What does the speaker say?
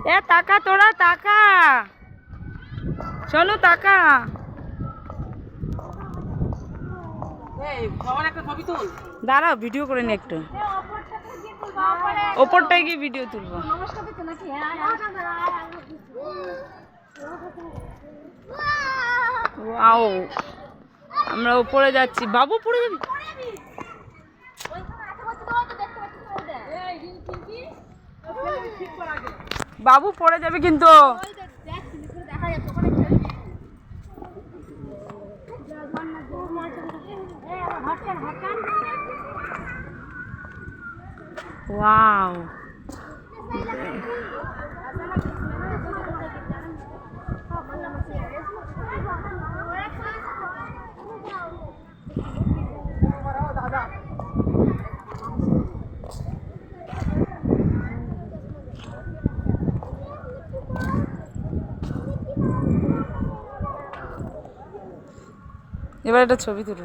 এ টাকা তোরা টাকা শোনো টাকা দাঁড়াও ভিডিও করে নি একটু ওপরটায় গিয়ে ভিডিও তুলবো ওয়াও আমরা উপরে যাচ্ছি বাবু পড়ে যাবি বাবু পড়ে যাবে কিন্তু ওয়াও এবার একটা ছবি তুলো